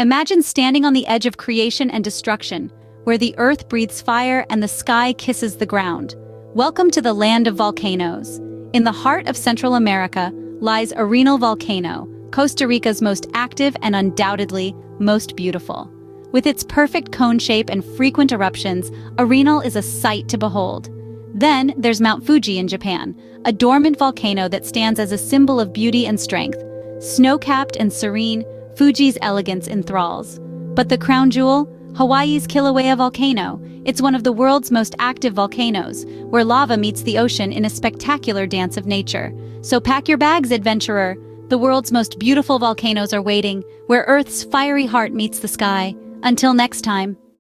Imagine standing on the edge of creation and destruction, where the earth breathes fire and the sky kisses the ground. Welcome to the land of volcanoes. In the heart of Central America lies Arenal Volcano, Costa Rica's most active and undoubtedly most beautiful. With its perfect cone shape and frequent eruptions, Arenal is a sight to behold. Then there's Mount Fuji in Japan, a dormant volcano that stands as a symbol of beauty and strength. Snow-capped and serene, Fuji's elegance enthralls. But the crown jewel? Hawaii's Kilauea volcano. It's one of the world's most active volcanoes, where lava meets the ocean in a spectacular dance of nature. So pack your bags, adventurer. The world's most beautiful volcanoes are waiting, where Earth's fiery heart meets the sky. Until next time.